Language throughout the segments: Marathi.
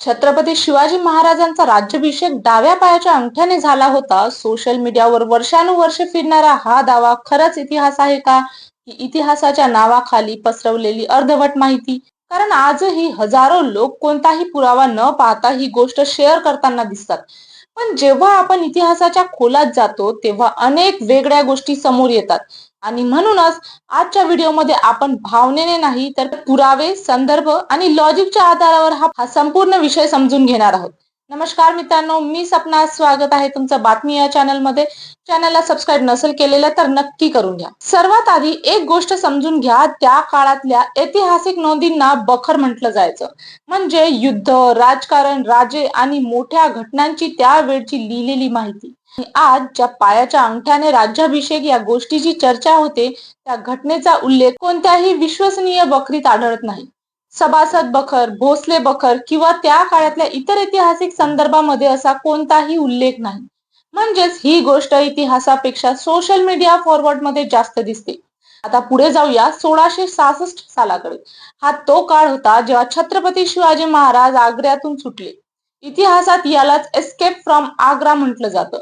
छत्रपती शिवाजी महाराजांचा राज्याभिषेक डाव्या पायाच्या अंगठ्याने झाला होता. सोशल मीडियावर वर्षानुवर्षे फिरणारा हा दावा खरंच इतिहास आहे का, की इतिहासाच्या नावाखाली पसरवलेली अर्धवट माहिती? कारण आजही हजारो लोक कोणताही पुरावा न पाहता ही गोष्ट शेअर करताना दिसतात. पण जेव्हा आपण इतिहासाच्या खोलात जातो तेव्हा अनेक वेगळ्या गोष्टी समोर येतात. आणि म्हणूनच आजच्या व्हिडिओमध्ये आपण भावनेने नाही तर पुरावे, संदर्भ आणि लॉजिकच्या आधारावर हा संपूर्ण विषय समजून घेणार आहोत. नमस्कार मित्रांनो, मी सपना. स्वागत आहे तुमचं बातमी या चॅनलमध्ये. चॅनलला सबस्क्राईब नसेल केलेलं तर नक्की करून घ्या. सर्वात आधी एक गोष्ट समजून घ्या, त्या काळातल्या ऐतिहासिक नोंदींना बखर म्हटलं जायचं. म्हणजे युद्ध, राजकारण, राजे आणि मोठ्या घटनांची त्यावेळची लिहिलेली माहिती. आणि आज ज्या पायाच्या अंगठ्याने राज्याभिषेक या गोष्टीची चर्चा होते, त्या घटनेचा उल्लेख कोणत्याही विश्वसनीय बखरीत आढळत नाही. सभासद बखर, भोसले बखर किंवा त्या काळातल्या इतर ऐतिहासिक संदर्भामध्ये असा कोणताही उल्लेख नाही. म्हणजेच ही गोष्ट इतिहासापेक्षा सोशल मीडिया फॉरवर्ड मध्ये जास्त दिसते. आता पुढे जाऊया 1666 सालाकडे. हा तो काळ होता जेव्हा छत्रपती शिवाजी महाराज आग्र्यातून सुटले. इतिहासात यालाच एस्केप फ्रॉम आग्रा म्हटलं जातं.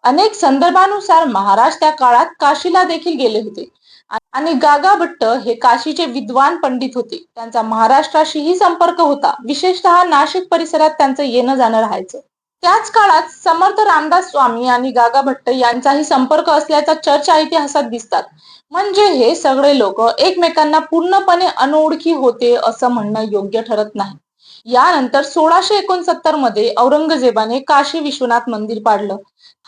अनेक संदर्भानुसार महाराज त्या काळात काशीला देखील गेले होते. आणि गागा भट्ट हे काशीचे विद्वान पंडित होते. त्यांचा महाराष्ट्राशीही संपर्क होता. विशेषतः नाशिक परिसरात त्यांचं येणं जाणं राहायचं. त्याच काळात समर्थ रामदास स्वामी आणि गागा भट्ट यांचाही संपर्क असल्याचा चर्चा इतिहासात दिसतात. म्हणजे हे सगळे लोक एकमेकांना पूर्णपणे अनोळखी होते असं म्हणणं योग्य ठरत नाही. यानंतर 1669 मध्ये औरंगजेबाने काशी विश्वनाथ मंदिर पाडलं.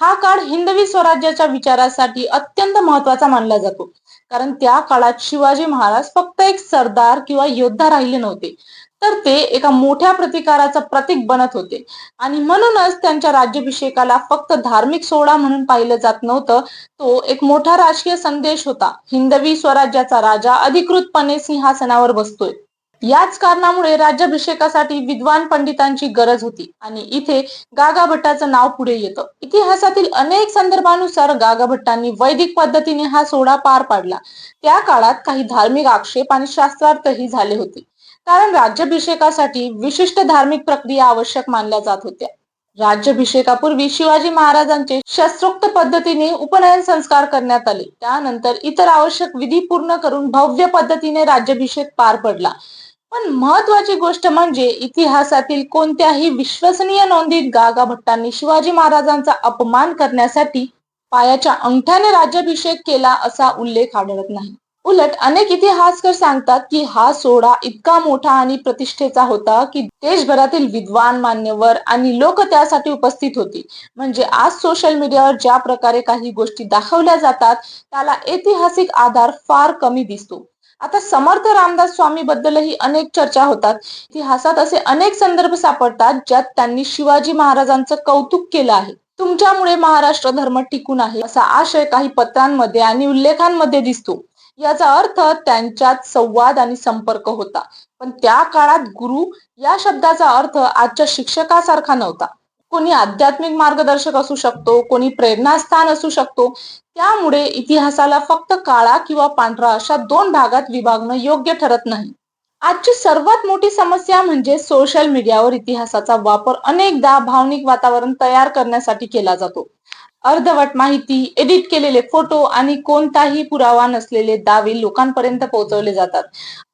हा काळ हिंदवी स्वराज्याच्या विचारासाठी अत्यंत महत्वाचा मानला जातो. कारण त्या काळात शिवाजी महाराज फक्त एक सरदार किंवा योद्धा राहिले नव्हते, तर ते एका मोठ्या प्रतिकाराचं प्रतीक बनत होते. आणि म्हणूनच त्यांच्या राज्याभिषेकाला फक्त धार्मिक सोहळा म्हणून पाहिलं जात नव्हतं. तो एक मोठा राजकीय संदेश होता. हिंदवी स्वराज्याचा राजा अधिकृतपणे सिंहासनावर बसतोय. याच कारणामुळे राज्याभिषेकासाठी विद्वान पंडितांची गरज होती. आणि इथे गागा भट्टाचं नाव पुढे येतं. इतिहासातील अनेक संदर्भानुसार गागा भट्टांनी वैदिक पद्धतीने हा सोहळा पार पाडला. त्या काळात काही धार्मिक आक्षेप आणि शास्त्रार्थही झाले होते. कारण राज्याभिषेकासाठी विशिष्ट धार्मिक प्रक्रिया आवश्यक मानल्या जात होत्या. राज्याभिषेकापूर्वी शिवाजी महाराजांचे शास्त्रोक्त पद्धतीने उपनयन संस्कार करण्यात आले. त्यानंतर इतर आवश्यक विधी पूर्ण करून भव्य पद्धतीने राज्याभिषेक पार पडला. पण महत्वाची गोष्ट म्हणजे इतिहासातील कोणत्याही विश्वसनीय नोंदीत गागा भट्टांनी शिवाजी महाराजांचा अपमान करण्यासाठी पायाच्या अंगठ्याने राज्याभिषेक केला असा उल्लेख आढळत नाही. उलट अनेक इतिहासकार सांगतात की हा सोहळा इतका मोठा आणि प्रतिष्ठेचा होता की देशभरातील विद्वान, मान्यवर आणि लोक त्यासाठी उपस्थित होते. म्हणजे आज सोशल मीडियावर ज्या प्रकारे काही गोष्टी दाखवल्या जातात त्याला ऐतिहासिक आधार फार कमी दिसतो. आता समर्थ रामदास स्वामी बद्दलही अनेक चर्चा होतात. इतिहासात असे अनेक संदर्भ सापडतात ज्यात त्यांनी शिवाजी महाराजांचं कौतुक केलं आहे. तुमच्यामुळे महाराष्ट्र धर्म टिकून आहे असा आशय काही पत्रांमध्ये आणि उल्लेखांमध्ये दिसतो. याचा अर्थ त्यांच्यात संवाद आणि संपर्क होता. पण त्या काळात गुरु या शब्दाचा अर्थ आजच्या शिक्षकासारखा नव्हता. कोणी आध्यात्मिक मार्गदर्शक असू शकतो, कोणी प्रेरणास्थान असू शकतो. त्यामुळे इतिहासाला फक्त काळा किंवा पांढरा अशा दोन भागात विभागणं योग्य ठरत नाही. आजची सर्वात मोठी समस्या म्हणजे सोशल मीडियावर इतिहासाचा वापर अनेकदा भावनिक वातावरण तयार करण्यासाठी केला जातो. अर्धवट माहिती, एडिट केलेले फोटो आणि कोणताही पुरावा नसलेले दावे लोकांपर्यंत पोहोचवले जातात.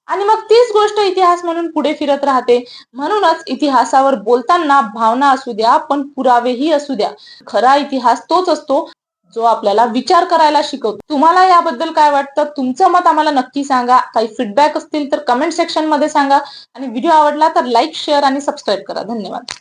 आणि मग तीच गोष्ट इतिहास म्हणून पुढे फिरत राहते. म्हणूनच इतिहासावर बोलताना भावना असू द्या पण पुरावेही असू द्या. खरा इतिहास तोच असतो जो आपल्याला विचार करायला शिकवतो. तुम्हाला याबद्दल काय वाटतं? तुमचं मत आम्हाला नक्की सांगा. काही फीडबॅक असतील तर कमेंट सेक्शन मध्ये सांगा. आणि व्हिडिओ आवडला तर लाईक, शेअर आणि सबस्क्राईब करा. धन्यवाद.